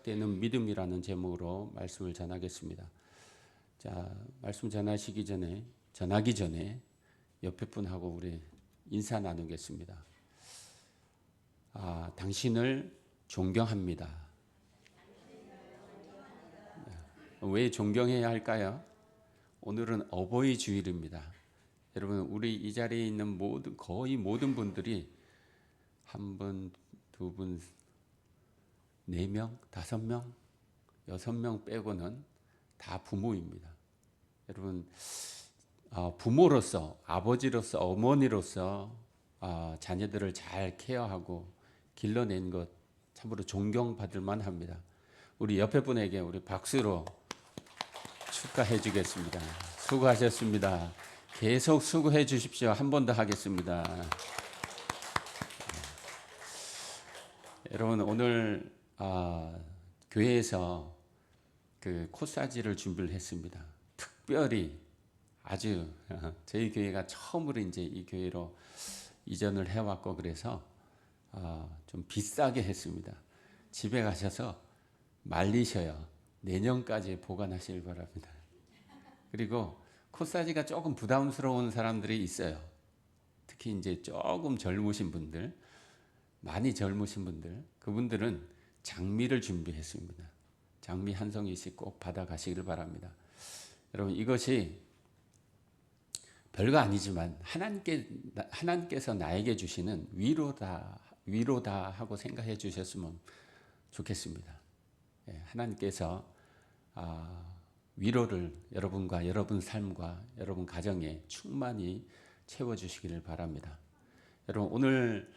시작되는 믿음이라는 제목으로 말씀을 전하겠습니다. 자, 말씀 전하기 전에 옆에 분하고 우리 인사 나누겠습니다. 당신을 존경합니다. 왜 존경해야 할까요? 오늘은 어버이 주일입니다. 여러분, 우리 이 자리에 있는 거의 모든 분들이 한 분, 두 분, 4명, 5명, 6명 빼고는 다 부모입니다. 여러분, 부모로서, 아버지로서, 어머니로서 자녀들을 잘 케어하고 길러낸 것 참으로 존경받을 만합니다. 우리 옆에 분에게 우리 박수로 축하해 주겠습니다. 수고하셨습니다. 계속 수고해 주십시오. 한 번 더 하겠습니다. 여러분, 오늘 교회에서 그 코사지를 준비를 했습니다. 특별히 아주 저희 교회가 처음으로 이제 이 교회로 이전을 해왔고 그래서 좀 비싸게 했습니다. 집에 가셔서 말리셔요. 내년까지 보관하시길 바랍니다. 그리고 코사지가 조금 부담스러운 사람들이 있어요. 특히 이제 조금 젊으신 분들, 많이 젊으신 분들, 그분들은 장미를 준비했습니다. 장미 한 송이씩 꼭 받아가시길 바랍니다. 여러분, 이것이 별거 아니지만 하나님께서 나에게 주시는 위로다 하고 생각해 주셨으면 좋겠습니다. 하나님께서 위로를 여러분과 여러분 삶과 여러분 가정에 충만히 채워주시기를 바랍니다. 여러분, 오늘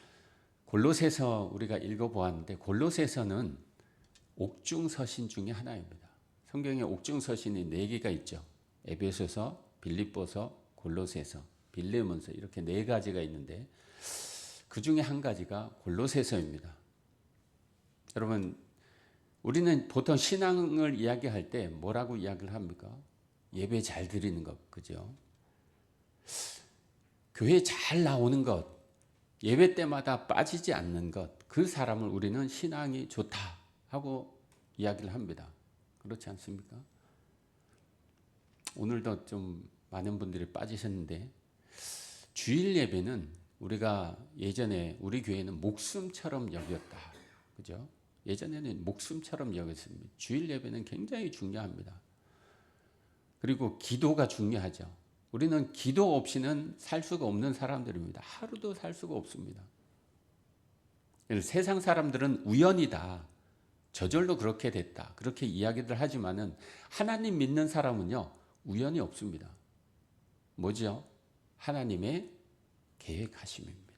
골로새서 우리가 읽어보았는데 골로새서는 옥중서신 중에 하나입니다. 성경에 옥중서신이 4개가 있죠. 에베소서, 빌립보서, 골로새서, 빌레몬서 이렇게 4가지가 있는데 그 중에 한 가지가 골로새서입니다. 여러분, 우리는 보통 신앙을 이야기할 때 뭐라고 이야기를 합니까? 예배 잘 드리는 것, 그죠? 교회 잘 나오는 것, 예배 때마다 빠지지 않는 것, 그 사람을 우리는 신앙이 좋다 하고 이야기를 합니다. 그렇지 않습니까? 오늘도 좀 많은 분들이 빠지셨는데 주일 예배는 우리가 예전에 우리 교회는 목숨처럼 여겼다. 그죠? 예전에는 목숨처럼 여겼습니다. 주일 예배는 굉장히 중요합니다. 그리고 기도가 중요하죠. 우리는 기도 없이는 살 수가 없는 사람들입니다. 하루도 살 수가 없습니다. 세상 사람들은 우연이다, 저절로 그렇게 됐다, 그렇게 이야기들 하지만은 하나님 믿는 사람은요, 우연이 없습니다. 뭐죠? 하나님의 계획하심입니다.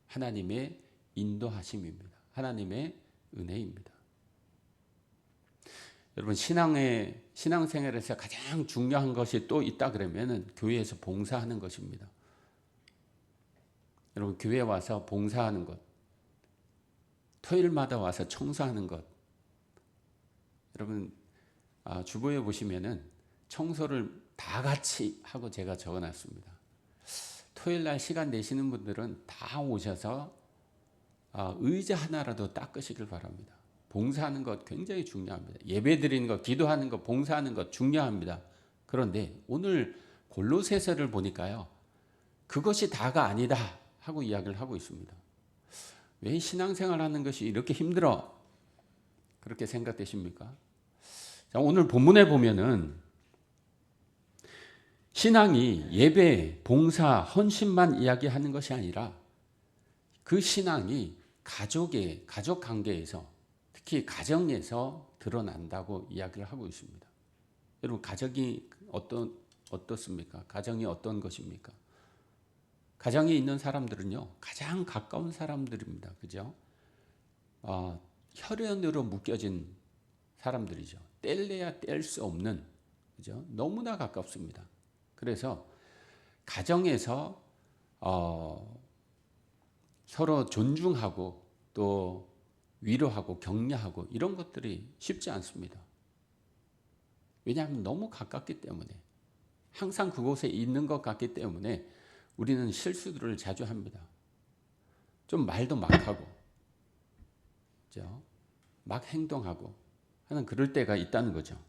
하나님의 인도하심입니다. 하나님의 은혜입니다. 여러분, 신앙생활에서 가장 중요한 것이 또 있다 그러면은 교회에서 봉사하는 것입니다. 여러분, 교회에 와서 봉사하는 것, 토요일마다 와서 청소하는 것. 여러분, 주보에 보시면은 청소를 다 같이 하고 제가 적어놨습니다. 토요일 날 시간 내시는 분들은 다 오셔서 의자 하나라도 닦으시길 바랍니다. 봉사하는 것 굉장히 중요합니다. 예배 드리는 것, 기도하는 것, 봉사하는 것 중요합니다. 그런데 오늘 골로새서를 보니까요, 그것이 다가 아니다 하고 이야기를 하고 있습니다. 왜 신앙생활하는 것이 이렇게 힘들어? 그렇게 생각되십니까? 자, 오늘 본문에 보면은 신앙이 예배, 봉사, 헌신만 이야기하는 것이 아니라 그 신앙이 가족 관계에서, 특히 가정에서 드러난다고 이야기를 하고 있습니다. 여러분, 가정이 어떻습니까? 가정이 어떤 것입니까? 가정에 있는 사람들은요, 가장 가까운 사람들입니다. 그죠? 혈연으로 묶여진 사람들이죠. 뗄래야 뗄 수 없는, 그죠? 너무나 가깝습니다. 그래서 가정에서 서로 존중하고 또 위로하고 격려하고 이런 것들이 쉽지 않습니다. 왜냐하면 너무 가깝기 때문에, 항상 그곳에 있는 것 같기 때문에 우리는 실수들을 자주 합니다. 좀 말도 막 하고, 그죠? 막 행동하고, 하는 그럴 때가 있다는 거죠.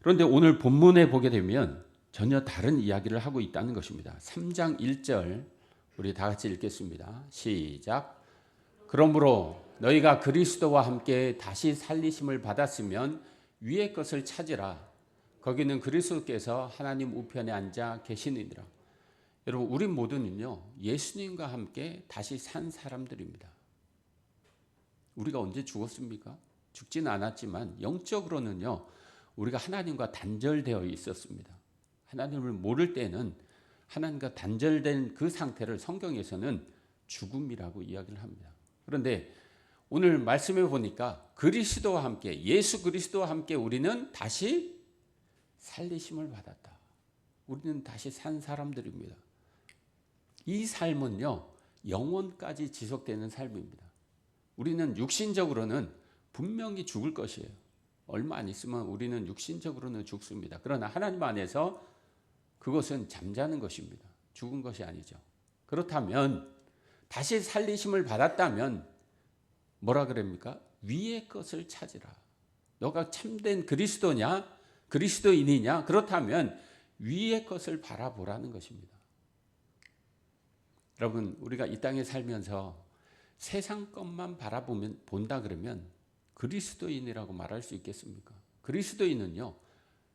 그런데 오늘 본문에 보게 되면 전혀 다른 이야기를 하고 있다는 것입니다. 3장 1절 우리 다 같이 읽겠습니다. 시작. 그러므로 너희가 그리스도와 함께 다시 살리심을 받았으면 위의 것을 찾으라. 거기는 그리스도께서 하나님 우편에 앉아 계시느니라. 여러분, 우리 모두는요, 예수님과 함께 다시 산 사람들입니다. 우리가 언제 죽었습니까? 죽지는 않았지만 영적으로는요, 우리가 하나님과 단절되어 있었습니다. 하나님을 모를 때는 하나님과 단절된 그 상태를 성경에서는 죽음이라고 이야기를 합니다. 그런데 오늘 말씀해 보니까 그리스도와 함께, 예수 그리스도와 함께 우리는 다시 살리심을 받았다. 우리는 다시 산 사람들입니다. 이 삶은요, 영원까지 지속되는 삶입니다. 우리는 육신적으로는 분명히 죽을 것이에요. 얼마 안 있으면 우리는 육신적으로는 죽습니다. 그러나 하나님 안에서 그것은 잠자는 것입니다. 죽은 것이 아니죠. 그렇다면 다시 살리심을 받았다면 뭐라 그럽니까? 위의 것을 찾으라. 너가 참된 그리스도냐? 그리스도인이냐? 그렇다면 위의 것을 바라보라는 것입니다. 여러분, 우리가 이 땅에 살면서 세상 것만 본다 그러면 그리스도인이라고 말할 수 있겠습니까? 그리스도인은요,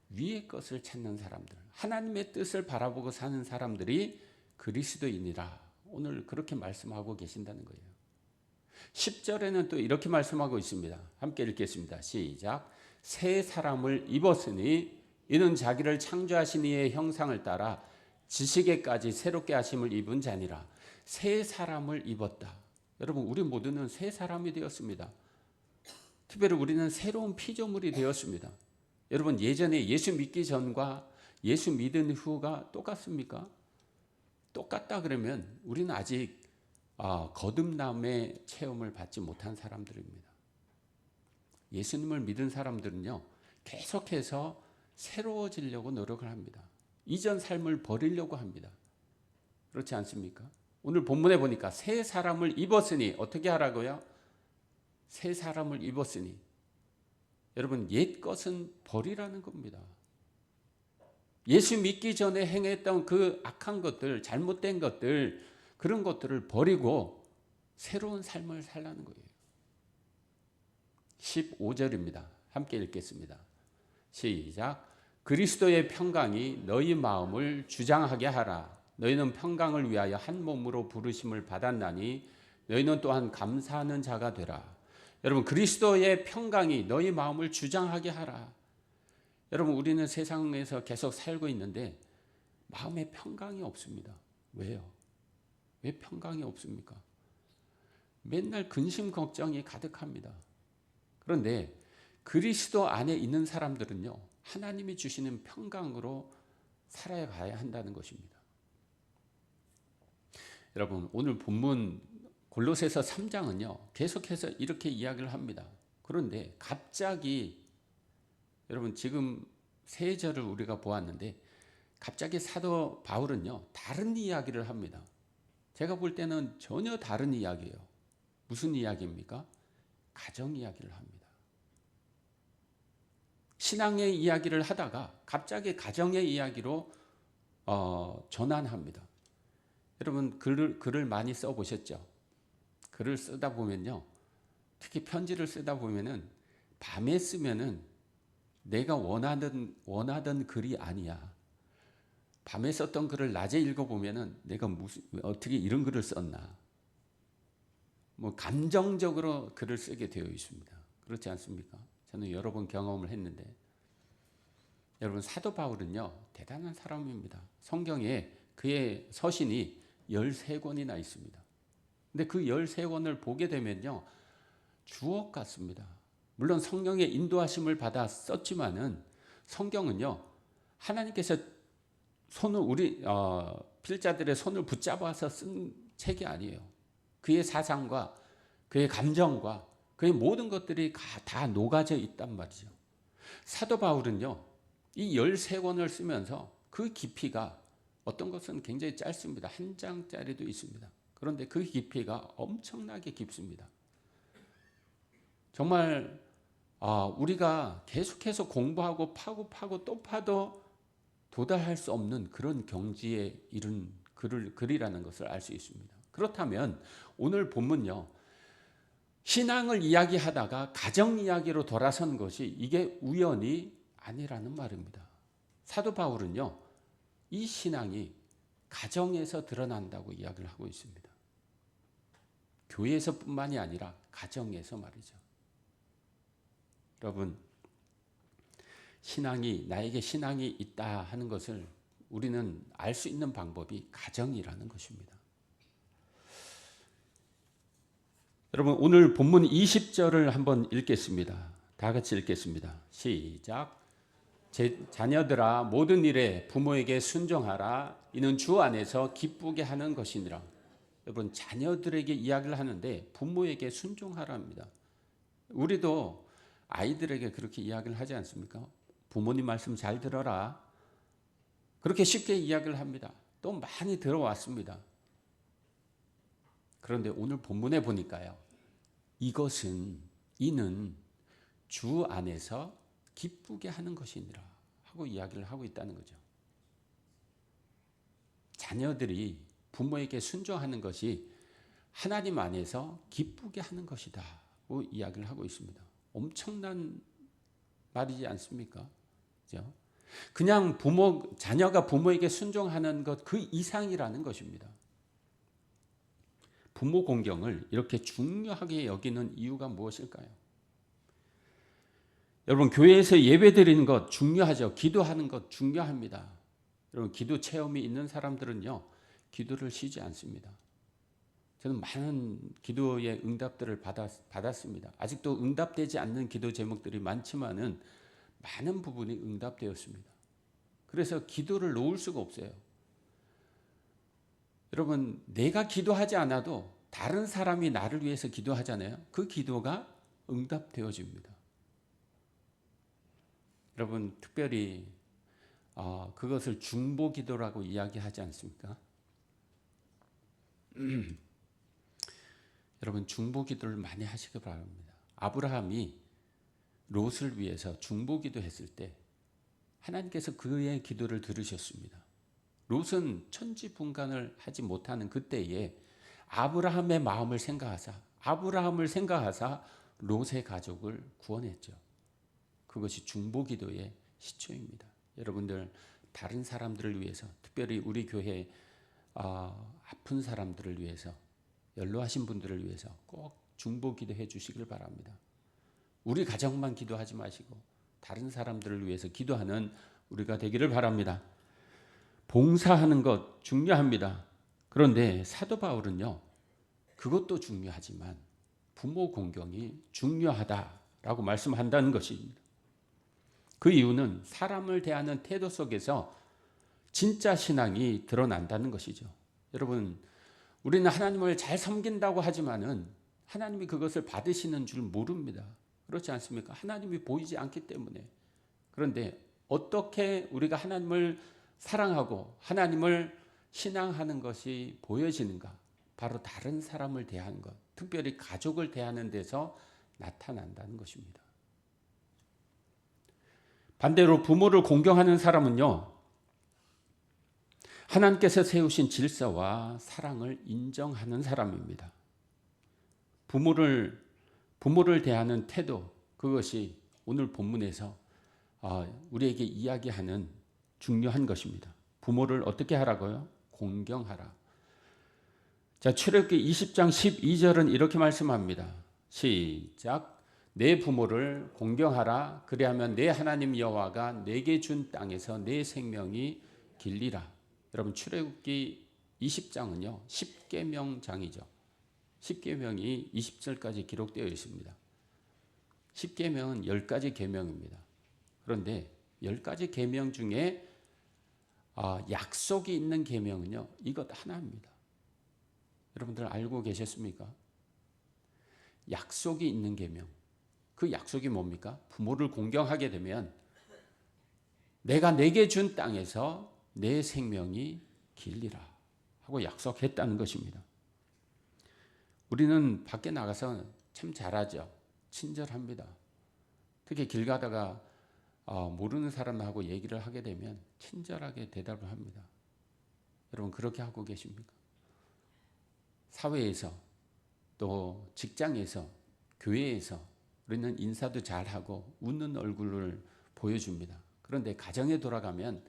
위의 것을 찾는 사람들, 하나님의 뜻을 바라보고 사는 사람들이 그리스도인이라 오늘 그렇게 말씀하고 계신다는 거예요. 10절에는 또 이렇게 말씀하고 있습니다. 함께 읽겠습니다. 시작. 새 사람을 입었으니 이는 자기를 창조하신 이의 형상을 따라 지식에까지 새롭게 하심을 입은 자니라. 새 사람을 입었다. 여러분, 우리 모두는 새 사람이 되었습니다. 특별히 우리는 새로운 피조물이 되었습니다. 여러분, 예전에 예수 믿기 전과 예수 믿은 후가 똑같습니까? 똑같다 그러면 우리는 아직 거듭남의 체험을 받지 못한 사람들입니다. 예수님을 믿은 사람들은요, 계속해서 새로워지려고 노력을 합니다. 이전 삶을 버리려고 합니다. 그렇지 않습니까? 오늘 본문에 보니까 새 사람을 입었으니 어떻게 하라고요? 새 사람을 입었으니 여러분, 옛 것은 버리라는 겁니다. 예수 믿기 전에 행했던 그 악한 것들, 잘못된 것들, 그런 것들을 버리고 새로운 삶을 살라는 거예요. 15절입니다. 함께 읽겠습니다. 시작. 그리스도의 평강이 너희 마음을 주장하게 하라. 너희는 평강을 위하여 한 몸으로 부르심을 받았나니 너희는 또한 감사하는 자가 되라. 여러분, 그리스도의 평강이 너희 마음을 주장하게 하라. 여러분, 우리는 세상에서 계속 살고 있는데 마음에 평강이 없습니다. 왜요? 왜 평강이 없습니까? 맨날 근심 걱정이 가득합니다. 그런데 그리스도 안에 있는 사람들은요, 하나님이 주시는 평강으로 살아가야 한다는 것입니다. 여러분, 오늘 본문 골로새서 3장은요, 계속해서 이렇게 이야기를 합니다. 그런데 갑자기 여러분, 지금 세 절을 우리가 보았는데 갑자기 사도 바울은요, 다른 이야기를 합니다. 제가 볼 때는 전혀 다른 이야기예요. 무슨 이야기입니까? 가정 이야기를 합니다. 신앙의 이야기를 하다가 갑자기 가정의 이야기로 전환합니다. 여러분, 글을 많이 써보셨죠? 글을 쓰다 보면요, 특히 편지를 쓰다 보면은 밤에 쓰면은 내가 원하던 글이 아니야. 밤에 썼던 글을 낮에 읽어보면은 내가 어떻게 이런 글을 썼나. 뭐 감정적으로 글을 쓰게 되어 있습니다. 그렇지 않습니까? 저는 여러 번 경험을 했는데, 여러분, 사도 바울은요, 대단한 사람입니다. 성경에 그의 서신이 13권이나 있습니다. 근데 그 13권을 보게 되면요, 주옥 같습니다. 물론 성령의 인도하심을 받아 썼지만은 성경은요, 하나님께서 필자들의 손을 붙잡아서 쓴 책이 아니에요. 그의 사상과 그의 감정과 그의 모든 것들이 다 녹아져 있단 말이죠. 사도 바울은요, 이 13권을 쓰면서 그 깊이가, 어떤 것은 굉장히 짧습니다. 한 장짜리도 있습니다. 그런데 그 깊이가 엄청나게 깊습니다. 정말 우리가 계속해서 공부하고 파고 또 파도 도달할 수 없는 그런 경지에 이른 글이라는 것을 알 수 있습니다. 그렇다면 오늘 본문요, 신앙을 이야기하다가 가정 이야기로 돌아선 것이 이게 우연이 아니라는 말입니다. 사도 바울은요, 이 신앙이 가정에서 드러난다고 이야기를 하고 있습니다. 교회에서뿐만이 아니라 가정에서 말이죠. 여러분, 나에게 신앙이 있다 하는 것을 우리는 알 수 있는 방법이 가정이라는 것입니다. 여러분, 오늘 본문 20절을 한번 읽겠습니다. 다 같이 읽겠습니다. 시작. 제 자녀들아, 모든 일에 부모에게 순종하라. 이는 주 안에서 기쁘게 하는 것이니라. 여러분, 자녀들에게 이야기를 하는데 부모에게 순종하라입니다. 우리도 아이들에게 그렇게 이야기를 하지 않습니까? 부모님 말씀 잘 들어라. 그렇게 쉽게 이야기를 합니다. 또 많이 들어왔습니다. 그런데 오늘 본문에 보니까요, 이는 주 안에서 기쁘게 하는 것이니라 하고 이야기를 하고 있다는 거죠. 자녀들이 부모에게 순종하는 것이 하나님 안에서 기쁘게 하는 것이다 고 이야기를 하고 있습니다. 엄청난 말이지 않습니까? 그죠? 그냥 자녀가 부모에게 순종하는 것 그 이상이라는 것입니다. 부모 공경을 이렇게 중요하게 여기는 이유가 무엇일까요? 여러분, 교회에서 예배 드리는 것 중요하죠. 기도하는 것 중요합니다. 여러분, 기도 체험이 있는 사람들은요, 기도를 쉬지 않습니다. 저는 많은 기도의 응답들을 받았습니다. 아직도 응답되지 않는 기도 제목들이 많지만은 많은 부분이 응답되었습니다. 그래서 기도를 놓을 수가 없어요. 여러분, 내가 기도하지 않아도 다른 사람이 나를 위해서 기도하잖아요. 그 기도가 응답되어집니다. 여러분, 특별히 그것을 중보기도라고 이야기하지 않습니까? 여러분, 중보기도를 많이 하시기 바랍니다. 아브라함이 롯을 위해서 중보기도했을 때 하나님께서 그의 기도를 들으셨습니다. 롯은 천지분간을 하지 못하는 그때에 아브라함의 마음을 생각하사 롯의 가족을 구원했죠. 그것이 중보기도의 시초입니다. 여러분들, 다른 사람들을 위해서, 특별히 우리 교회 아픈 사람들을 위해서, 연로하신 분들을 위해서 꼭 중보기도해 주시길 바랍니다. 우리 가정만 기도하지 마시고 다른 사람들을 위해서 기도하는 우리가 되기를 바랍니다. 봉사하는 것 중요합니다. 그런데 사도 바울은요, 그것도 중요하지만 부모 공경이 중요하다라고 말씀한다는 것입니다. 그 이유는 사람을 대하는 태도 속에서 진짜 신앙이 드러난다는 것이죠. 여러분, 우리는 하나님을 잘 섬긴다고 하지만은 하나님이 그것을 받으시는 줄 모릅니다. 그렇지 않습니까? 하나님이 보이지 않기 때문에. 그런데 어떻게 우리가 하나님을 사랑하고 하나님을 신앙하는 것이 보여지는가? 바로 다른 사람을 대하는 것, 특별히 가족을 대하는 데서 나타난다는 것입니다. 반대로 부모를 공경하는 사람은요, 하나님께서 세우신 질서와 사랑을 인정하는 사람입니다. 부모를 대하는 태도, 그것이 오늘 본문에서 우리에게 이야기하는 중요한 것입니다. 부모를 어떻게 하라고요? 공경하라. 자, 출애굽기 20장 12절은 이렇게 말씀합니다. 시작. 내 부모를 공경하라. 그리하면 내 하나님 여호와가 내게 준 땅에서 내 생명이 길리라. 여러분, 출애굽기 20장은요 10계명장이죠. 10계명이 20절까지 기록되어 있습니다. 10계명은 10가지 계명입니다. 그런데 10가지 계명 중에 약속이 있는 계명은요 이것 하나입니다. 여러분들 알고 계셨습니까? 약속이 있는 계명. 그 약속이 뭡니까? 부모를 공경하게 되면 내가 내게 준 땅에서 내 생명이 길리라 하고 약속했다는 것입니다. 우리는 밖에 나가서 참 잘하죠. 친절합니다. 특히 길 가다가 모르는 사람하고 얘기를 하게 되면 친절하게 대답을 합니다. 여러분 그렇게 하고 계십니까? 사회에서 또 직장에서 교회에서 우리는 인사도 잘하고 웃는 얼굴을 보여줍니다. 그런데 가정에 돌아가면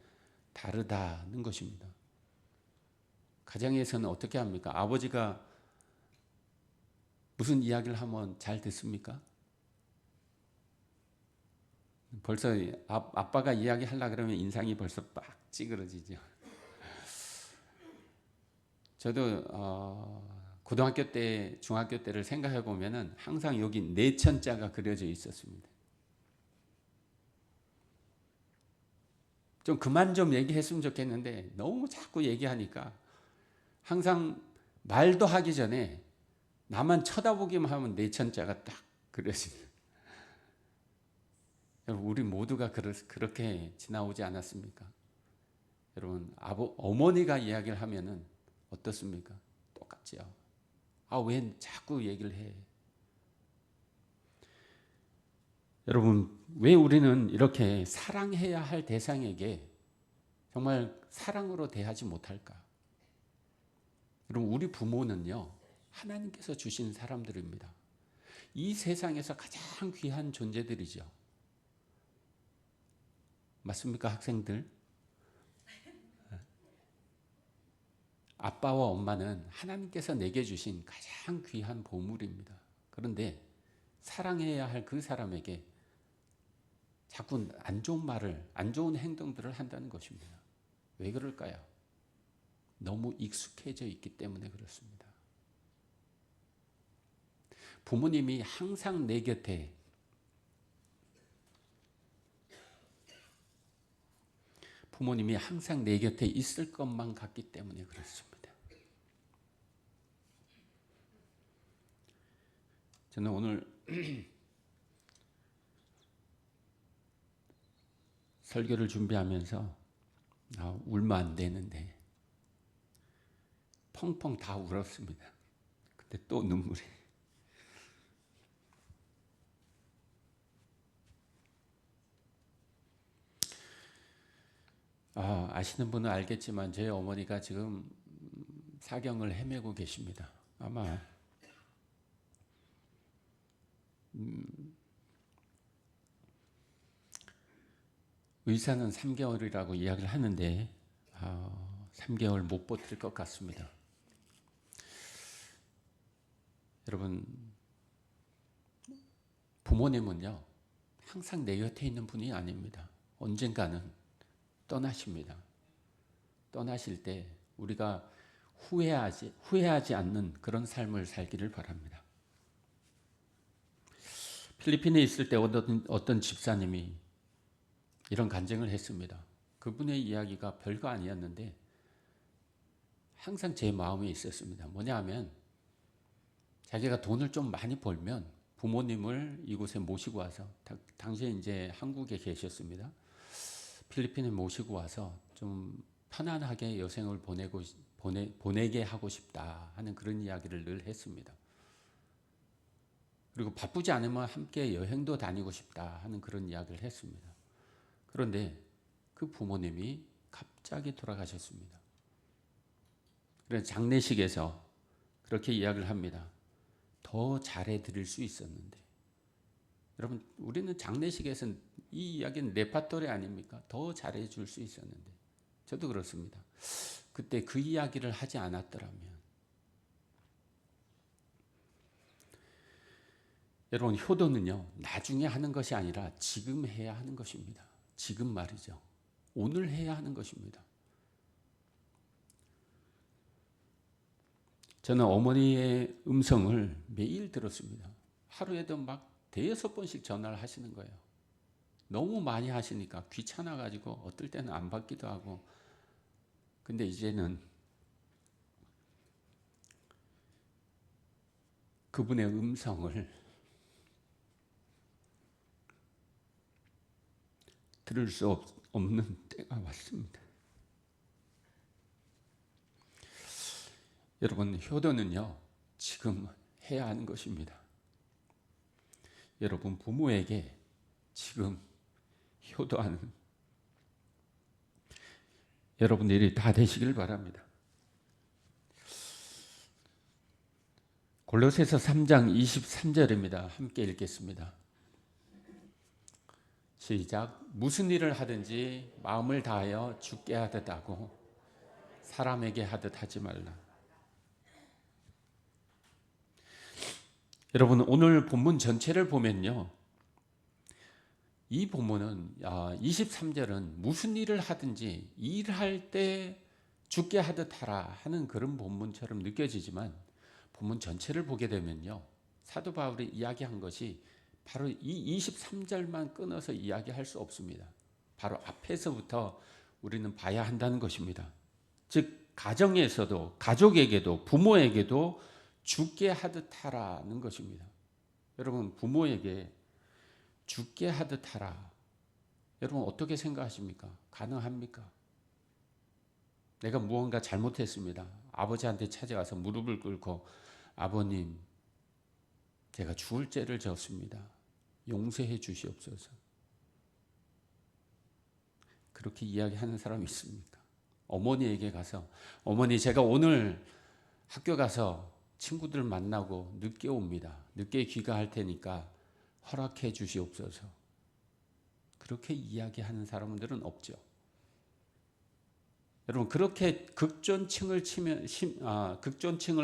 다르다는 것입니다. 가정에서는 어떻게 합니까? 아버지가 무슨 이야기를 하면 잘 듣습니까? 벌써 아빠가 이야기하려고 그러면 인상이 벌써 빡 찌그러지죠. 저도 고등학교 때, 중학교 때를 생각해 보면은 항상 여기 내천자가 그려져 있었습니다. 좀 그만 좀 얘기했으면 좋겠는데 너무 자꾸 얘기하니까 항상 말도 하기 전에 나만 쳐다보기만 하면 내천자가 딱 그려집니다. 여러분 우리 모두가 그렇게 지나오지 않았습니까? 여러분 어머니가 이야기를 하면은 어떻습니까? 똑같지요. 왜 자꾸 얘기를 해? 여러분 왜 우리는 이렇게 사랑해야 할 대상에게 정말 사랑으로 대하지 못할까? 여러분 우리 부모는요 하나님께서 주신 사람들입니다. 이 세상에서 가장 귀한 존재들이죠. 맞습니까, 학생들? 아빠와 엄마는 하나님께서 내게 주신 가장 귀한 보물입니다. 그런데 사랑해야 할 그 사람에게 자꾸 안 좋은 말을, 안 좋은 행동들을 한다는 것입니다. 왜 그럴까요? 너무 익숙해져 있기 때문에 그렇습니다. 부모님이 항상 내 곁에 있을 것만 같기 때문에 그렇습니다. 저는 오늘 설교를 준비하면서 울면 안 되는데 펑펑 다 울었습니다. 근데 또 눈물이. 아시는 분은 알겠지만 제 어머니가 지금 사경을 헤매고 계십니다. 아마 의사는 3개월이라고 이야기를 하는데 3개월 못 버틸 것 같습니다. 여러분 부모님은요 항상 내 곁에 있는 분이 아닙니다. 언젠가는 떠나십니다. 떠나실 때 우리가 후회하지 않는 그런 삶을 살기를 바랍니다. 필리핀에 있을 때 어떤 집사님이 이런 간증을 했습니다. 그분의 이야기가 별거 아니었는데 항상 제 마음에 있었습니다. 뭐냐 하면 자기가 돈을 좀 많이 벌면 부모님을 이곳에 모시고 와서 당시에 이제 한국에 계셨습니다. 필리핀에 모시고 와서 좀 편안하게 여생을 보내게 하고 싶다 하는 그런 이야기를 늘 했습니다. 그리고 바쁘지 않으면 함께 여행도 다니고 싶다 하는 그런 이야기를 했습니다. 그런데 그 부모님이 갑자기 돌아가셨습니다. 그래서 장례식에서 그렇게 이야기를 합니다. 더 잘해 드릴 수 있었는데. 여러분 우리는 장례식에서 이 이야기는 레파토리 아닙니까? 더 잘해 줄 수 있었는데. 저도 그렇습니다. 그때 그 이야기를 하지 않았더라면. 여러분 효도는요 나중에 하는 것이 아니라 지금 해야 하는 것입니다. 지금 말이죠. 오늘 해야 하는 것입니다. 저는 어머니의 음성을 매일 들었습니다. 하루에도 막 5번씩 전화를 하시는 거예요. 너무 많이 하시니까 귀찮아가지고 어떨 때는 안 받기도 하고. 근데 이제는 그분의 음성을 들을 수 없는 때가 왔습니다. 여러분 효도는요 지금 해야 하는 것입니다. 여러분 부모에게 지금 효도하는 여러분들이 다 되시길 바랍니다. 골로새서 3장 23절입니다. 함께 읽겠습니다. 시작. 무슨 일을 하든지 마음을 다하여 주께 하듯 하고 사람에게 하듯 하지 말라. 여러분, 오늘 본문 전체를 보면요, 이 본문은 23절은 무슨 일을 하든지 일할 때 주께 하듯 하라 하는 그런 본문처럼 느껴지지만 본문 전체를 보게 되면요, 사도 바울이 이야기한 것이 바로 이 23절만 끊어서 이야기할 수 없습니다. 바로 앞에서부터 우리는 봐야 한다는 것입니다. 즉 가정에서도, 가족에게도, 부모에게도 주께 하듯 하라는 것입니다. 여러분, 부모에게 주께 하듯 하라, 여러분 어떻게 생각하십니까? 가능합니까? 내가 무언가 잘못했습니다. 아버지한테 찾아가서 무릎을 꿇고 아버님, 제가 죽을 죄를 졌습니다. 용서해 주시옵소서. 그렇게 이야기하는 사람이 있습니까? 어머니에게 가서 어머니, 제가 오늘 학교 가서 친구들 만나고 늦게 옵니다. 늦게 귀가할 테니까 허락해 주시옵소서. 그렇게 이야기하는 사람들은 없죠. 여러분, 그렇게 극존칭을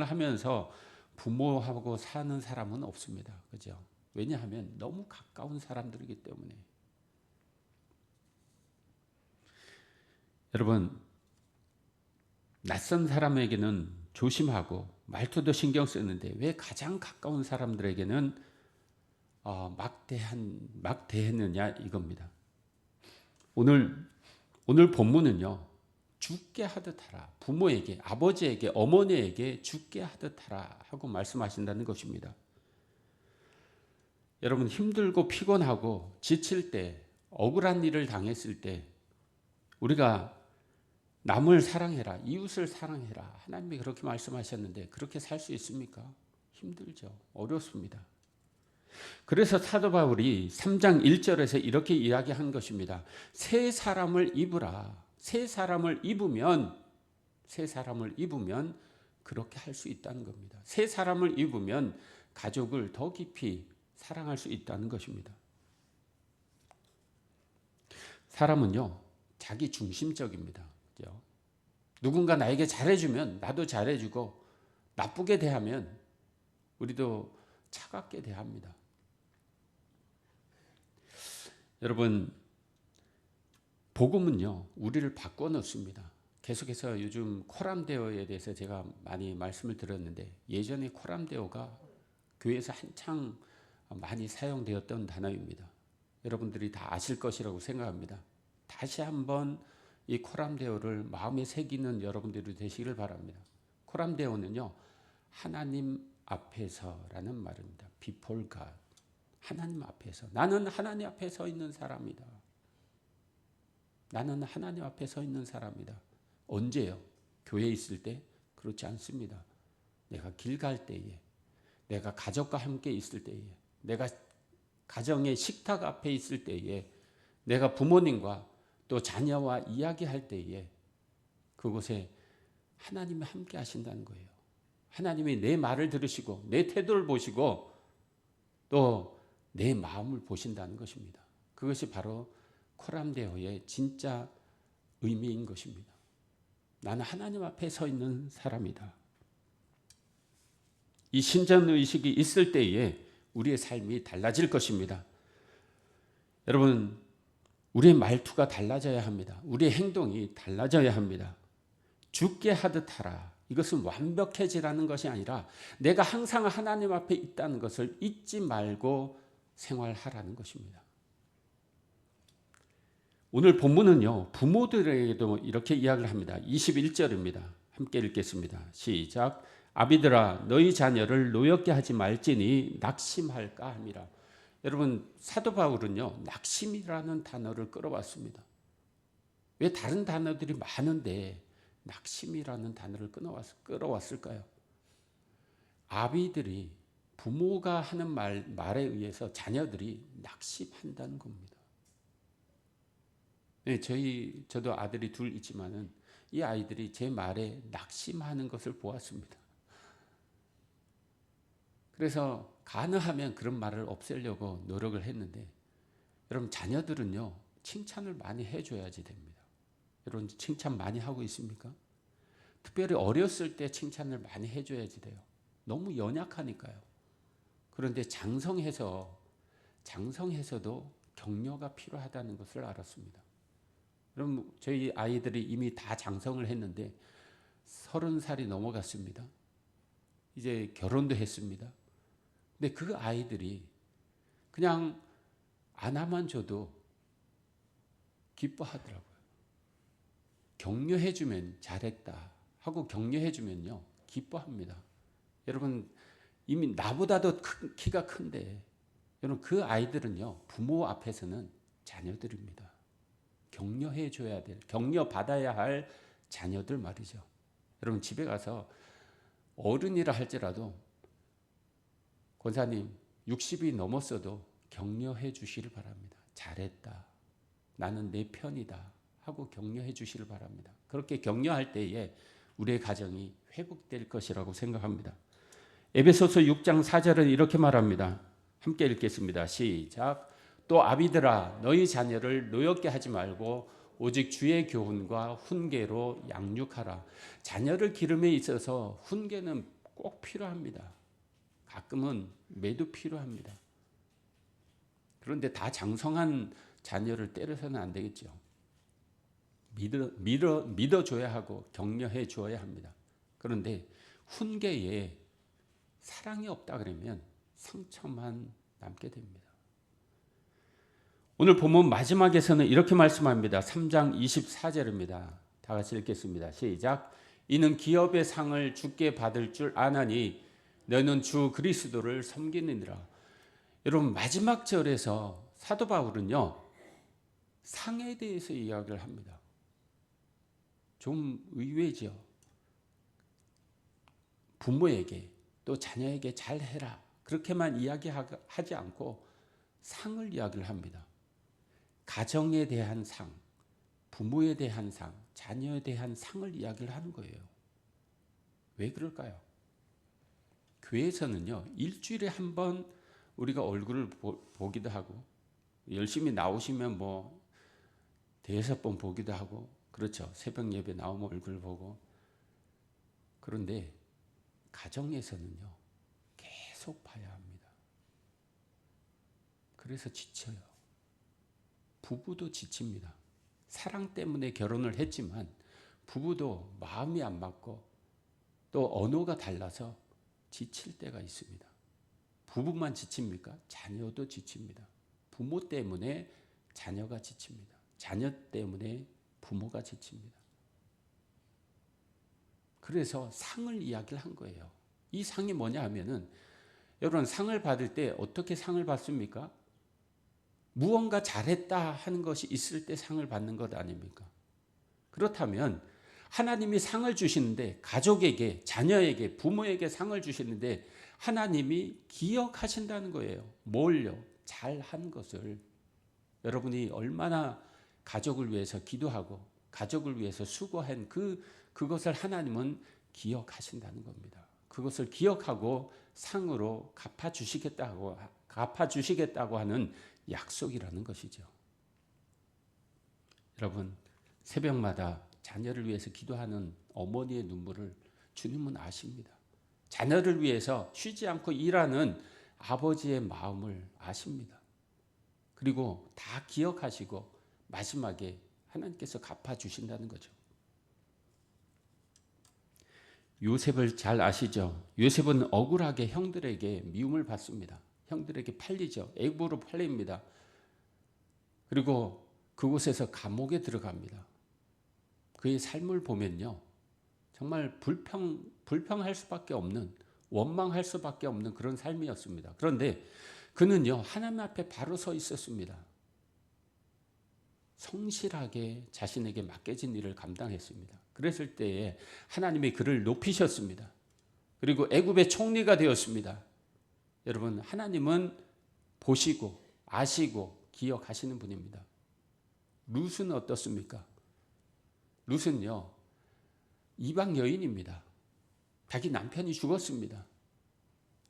하면서 부모하고 사는 사람은 없습니다. 그죠? 왜냐하면 너무 가까운 사람들이기 때문에. 여러분, 낯선 사람에게는 조심하고 말투도 신경 쓰는데 왜 가장 가까운 사람들에게는 막 대했느냐 이겁니다. 오늘 본문은요, 주께 하듯 하라, 부모에게, 아버지에게, 어머니에게 주께 하듯 하라 하고 말씀하신다는 것입니다. 여러분, 힘들고 피곤하고 지칠 때, 억울한 일을 당했을 때 우리가 남을 사랑해라, 이웃을 사랑해라, 하나님이 그렇게 말씀하셨는데 그렇게 살 수 있습니까? 힘들죠. 어렵습니다. 그래서 사도 바울이 3장 1절에서 이렇게 이야기한 것입니다. 새 사람을 입으라. 새 사람을 입으면 그렇게 할 수 있다는 겁니다. 새 사람을 입으면 가족을 더 깊이 사랑할 수 있다는 것입니다. 사람은요, 자기 중심적입니다. 그죠? 누군가 나에게 잘해주면 나도 잘해주고, 나쁘게 대하면 우리도 차갑게 대합니다. 여러분, 복음은요, 우리를 바꿔놓습니다. 계속해서 요즘 코람데오에 대해서 제가 많이 말씀을 드렸는데, 예전에 코람데오가 교회에서 한창 많이 사용되었던 단어입니다. 여러분들이 다 아실 것이라고 생각합니다. 다시 한번 이 코람데오를 마음에 새기는 여러분들이 되시길 바랍니다. 코람데오는요, 하나님 앞에서라는 말입니다. Before God. 하나님 앞에서. 나는 하나님 앞에 서 있는 사람이다. 나는 하나님 앞에 서 있는 사람이다. 언제요? 교회에 있을 때? 그렇지 않습니다. 내가 길 갈 때에, 내가 가족과 함께 있을 때에, 내가 가정의 식탁 앞에 있을 때에, 내가 부모님과 또 자녀와 이야기할 때에 그곳에 하나님이 함께 하신다는 거예요. 하나님이 내 말을 들으시고 내 태도를 보시고 또 내 마음을 보신다는 것입니다. 그것이 바로 코람데오의 진짜 의미인 것입니다. 나는 하나님 앞에 서 있는 사람이다. 이 신전의식이 있을 때에 우리의 삶이 달라질 것입니다. 여러분, 우리의 말투가 달라져야 합니다. 우리의 행동이 달라져야 합니다. 주께 하듯 하라. 이것은 완벽해지라는 것이 아니라 내가 항상 하나님 앞에 있다는 것을 잊지 말고 생활하라는 것입니다. 오늘 본문은요, 부모들에게도 이렇게 이야기를 합니다. 21절입니다. 함께 읽겠습니다. 시작. 아비들아, 너희 자녀를 노엽게 하지 말지니 낙심할까 함이라. 여러분, 사도 바울은요, 낙심이라는 단어를 끌어왔습니다. 왜 다른 단어들이 많은데 낙심이라는 단어를 끌어왔을까요? 아비들이 부모가 하는 말에 의해서 자녀들이 낙심한다는 겁니다. 네, 저도 아들이 둘 있지만은 이 아이들이 제 말에 낙심하는 것을 보았습니다. 그래서 가능하면 그런 말을 없애려고 노력을 했는데, 여러분 자녀들은요 칭찬을 많이 해줘야지 됩니다. 여러분 칭찬 많이 하고 있습니까? 특별히 어렸을 때 칭찬을 많이 해줘야지 돼요. 너무 연약하니까요. 그런데 장성해서도 격려가 필요하다는 것을 알았습니다. 여러분 저희 아이들이 이미 다 장성을 했는데 30살이 넘어갔습니다. 이제 결혼도 했습니다. 근데 그 아이들이 그냥 안아만 줘도 기뻐하더라고요. 격려해주면 잘했다 하고 격려해주면요 기뻐합니다. 여러분 이미 나보다도 키가 큰데 여러분 그 아이들은요 부모 앞에서는 자녀들입니다. 격려해줘야 될, 격려받아야 할 자녀들 말이죠. 여러분 집에 가서 어른이라 할지라도 권사님 60이 넘었어도 격려해 주시길 바랍니다. 잘했다. 나는 내 편이다. 하고 격려해 주시길 바랍니다. 그렇게 격려할 때에 우리의 가정이 회복될 것이라고 생각합니다. 에베소서 6장 4절은 이렇게 말합니다. 함께 읽겠습니다. 시작. 또 아비들아 너희 자녀를 노엽게 하지 말고 오직 주의 교훈과 훈계로 양육하라. 자녀를 기름에 있어서 훈계는 꼭 필요합니다. 가끔은 매도 필요합니다. 그런데 다 장성한 자녀를 때려서는 안 되겠죠. 믿어줘야 하고 격려해 줘야 합니다. 그런데 훈계에 사랑이 없다 그러면 상처만 남게 됩니다. 오늘 본문 마지막에서는 이렇게 말씀합니다. 3장 24절입니다. 다 같이 읽겠습니다. 시작. 이는 기업의 상을 주께 받을 줄 아나니 너는 주 그리스도를 섬기느니라. 여러분 마지막 절에서 사도 바울은요 상에 대해서 이야기를 합니다. 좀 의외죠. 부모에게 또 자녀에게 잘해라 그렇게만 이야기하지 않고 상을 이야기를 합니다. 가정에 대한 상, 부모에 대한 상, 자녀에 대한 상을 이야기를 하는 거예요. 왜 그럴까요? 교회에서는요 일주일에 한 번 우리가 얼굴을 보기도 하고 열심히 나오시면 뭐 대여섯 번 보기도 하고 그렇죠. 새벽 예배 나오면 얼굴 보고. 그런데 가정에서는요 계속 봐야 합니다. 그래서 지쳐요. 부부도 지칩니다. 사랑 때문에 결혼을 했지만 부부도 마음이 안 맞고 또 언어가 달라서 지칠 때가 있습니다. 부부만 지칩니까? 자녀도 지칩니다. 부모 때문에 자녀가 지칩니다. 자녀 때문에 부모가 지칩니다. 그래서 상을 이야기를 한 거예요. 이 상이 뭐냐 하면은 여러분 상을 받을 때 어떻게 상을 받습니까? 무언가 잘했다 하는 것이 있을 때 상을 받는 것 아닙니까? 그렇다면 하나님이 상을 주시는데 가족에게, 자녀에게, 부모에게 상을 주시는데 하나님이 기억하신다는 거예요. 뭘요? 잘한 것을. 여러분이 얼마나 가족을 위해서 기도하고 가족을 위해서 수고한 그것을 하나님은 기억하신다는 겁니다. 그것을 기억하고 상으로 갚아주시겠다고 하는 약속이라는 것이죠. 여러분 새벽마다 자녀를 위해서 기도하는 어머니의 눈물을 주님은 아십니다. 자녀를 위해서 쉬지 않고 일하는 아버지의 마음을 아십니다. 그리고 다 기억하시고 마지막에 하나님께서 갚아주신다는 거죠. 요셉을 잘 아시죠? 요셉은 억울하게 형들에게 미움을 받습니다. 형들에게 팔리죠. 애굽으로 팔립니다. 그리고 그곳에서 감옥에 들어갑니다. 그의 삶을 보면요 정말 불평할 수밖에 없는, 원망할 수밖에 없는 그런 삶이었습니다. 그런데 그는요 하나님 앞에 바로 서 있었습니다. 성실하게 자신에게 맡겨진 일을 감당했습니다. 그랬을 때에 하나님이 그를 높이셨습니다. 그리고 애굽의 총리가 되었습니다. 여러분, 하나님은 보시고 아시고 기억하시는 분입니다. 룻은 어떻습니까? 룻은요, 이방 여인입니다. 자기 남편이 죽었습니다.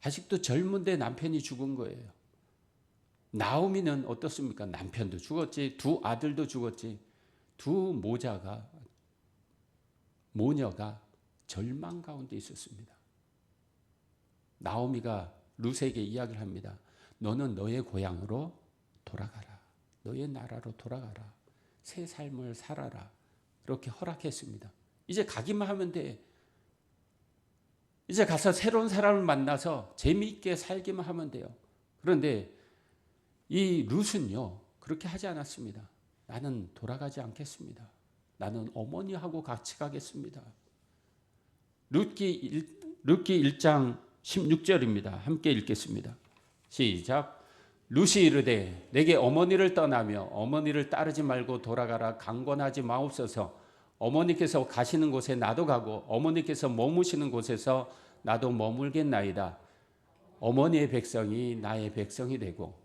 아직도 젊은데 남편이 죽은 거예요. 나오미는 어떻습니까? 남편도 죽었지, 두 아들도 죽었지, 두 모녀가 절망 가운데 있었습니다. 나오미가 룻에게 이야기를 합니다. 너는 너의 고향으로 돌아가라. 너의 나라로 돌아가라. 새 삶을 살아라. 이렇게 허락했습니다. 이제 가기만 하면 돼. 이제 가서 새로운 사람을 만나서 재미있게 살기만 하면 돼요. 그런데 이 룻은요, 그렇게 하지 않았습니다. 나는 돌아가지 않겠습니다. 나는 어머니하고 같이 가겠습니다. 룻기 1장 16절입니다. 함께 읽겠습니다. 시작. 룻이 이르되 내게 어머니를 떠나며 어머니를 따르지 말고 돌아가라. 강권하지 마옵소서. 어머니께서 가시는 곳에 나도 가고 어머니께서 머무시는 곳에서 나도 머물겠나이다. 어머니의 백성이 나의 백성이 되고.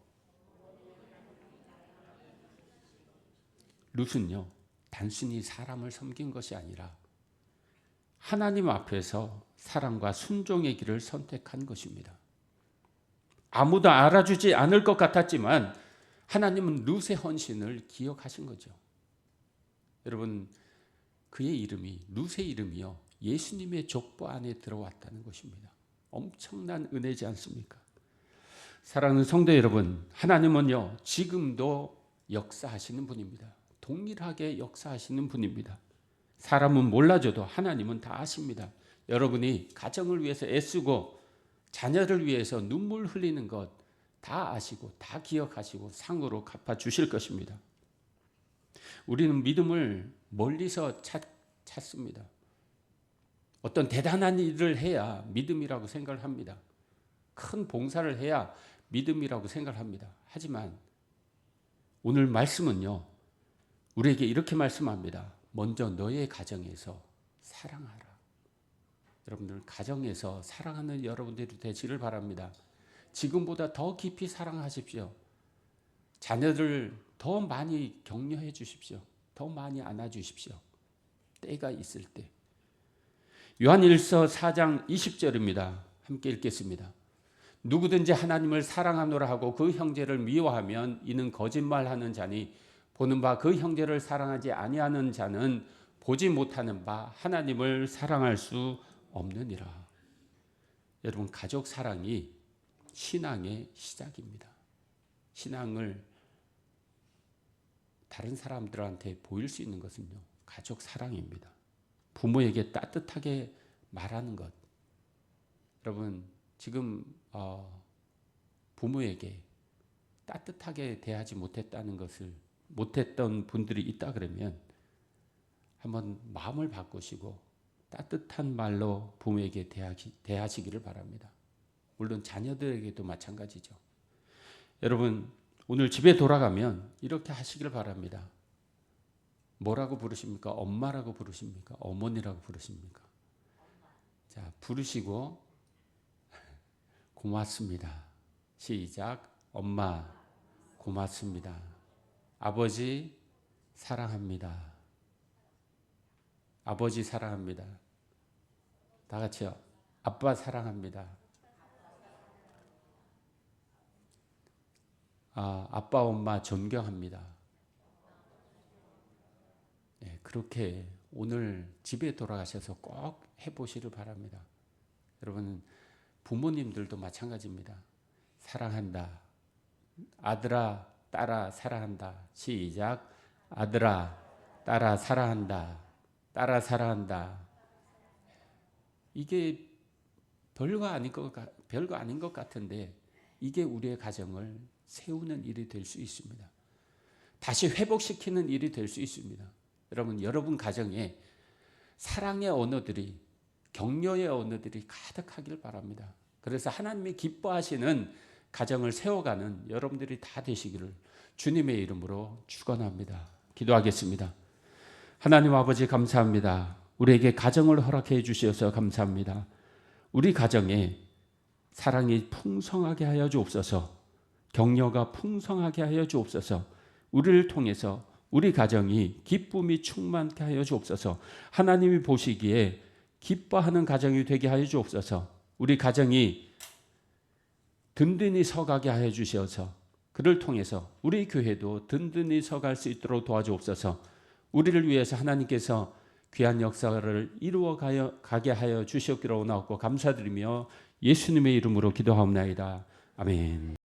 룻은요, 단순히 사람을 섬긴 것이 아니라 하나님 앞에서 사랑과 순종의 길을 선택한 것입니다. 아무도 알아주지 않을 것 같았지만 하나님은 룻의 헌신을 기억하신 거죠. 여러분, 그의 이름이, 룻의 이름이요, 예수님의 족보 안에 들어왔다는 것입니다. 엄청난 은혜지 않습니까? 사랑하는 성도 여러분, 하나님은요, 지금도 역사하시는 분입니다. 동일하게 역사하시는 분입니다. 사람은 몰라줘도 하나님은 다 아십니다. 여러분이 가정을 위해서 애쓰고 자녀를 위해서 눈물 흘리는 것 다 아시고 다 기억하시고 상으로 갚아주실 것입니다. 우리는 믿음을 멀리서 찾습니다. 어떤 대단한 일을 해야 믿음이라고 생각을 합니다. 큰 봉사를 해야 믿음이라고 생각을 합니다. 하지만 오늘 말씀은요, 우리에게 이렇게 말씀합니다. 먼저 너의 가정에서 사랑하라. 여러분들 가정에서 사랑하는 여러분들이 되시를 바랍니다. 지금보다 더 깊이 사랑하십시오. 자녀들 더 많이 격려해 주십시오. 더 많이 안아주십시오. 때가 있을 때. 요한일서 4장 20절입니다. 함께 읽겠습니다. 누구든지 하나님을 사랑하노라 하고 그 형제를 미워하면 이는 거짓말하는 자니 보는 바 그 형제를 사랑하지 아니하는 자는 보지 못하는 바 하나님을 사랑할 수 없느니라. 여러분, 가족 사랑이 신앙의 시작입니다. 신앙을 다른 사람들한테 보일 수 있는 것은요, 가족 사랑입니다. 부모에게 따뜻하게 말하는 것. 여러분, 지금 부모에게 따뜻하게 대하지 못했던 분들이 있다 그러면 한번 마음을 바꾸시고 따뜻한 말로 부모에게 대하시기를 바랍니다. 물론 자녀들에게도 마찬가지죠. 여러분, 오늘 집에 돌아가면 이렇게 하시길 바랍니다. 뭐라고 부르십니까? 엄마라고 부르십니까? 어머니라고 부르십니까? 자, 부르시고 고맙습니다. 시작. 엄마 고맙습니다. 아버지 사랑합니다. 아버지 사랑합니다. 다 같이요. 아빠 사랑합니다. 아빠 엄마 존경합니다. 네, 그렇게 오늘 집에 돌아가셔서 꼭 해보시길 바랍니다. 여러분, 부모님들도 마찬가지입니다. 사랑한다. 아들아, 딸아, 사랑한다. 시작. 아들아, 딸아, 사랑한다. 딸아, 사랑한다. 이게 별거 아닌 것 같은데 이게 우리의 가정을 세우는 일이 될 수 있습니다. 다시 회복시키는 일이 될 수 있습니다. 여러분 가정에 사랑의 언어들이, 격려의 언어들이 가득하길 바랍니다. 그래서 하나님이 기뻐하시는 가정을 세워가는 여러분들이 다 되시기를 주님의 이름으로 축원합니다. 기도하겠습니다. 하나님 아버지 감사합니다. 우리에게 가정을 허락해 주셔서 감사합니다. 우리 가정에 사랑이 풍성하게 하여 주옵소서. 격려가 풍성하게 하여 주옵소서. 우리를 통해서 우리 가정이 기쁨이 충만케 하여 주옵소서. 하나님이 보시기에 기뻐하는 가정이 되게 하여 주옵소서. 우리 가정이 든든히 서가게 하여 주셔서 그를 통해서 우리 교회도 든든히 서갈 수 있도록 도와주옵소서. 우리를 위해서 하나님께서 귀한 역사를 이루어 가게 하여 주시옵기로 원하옵고 감사드리며 예수님의 이름으로 기도하옵나이다. 아멘.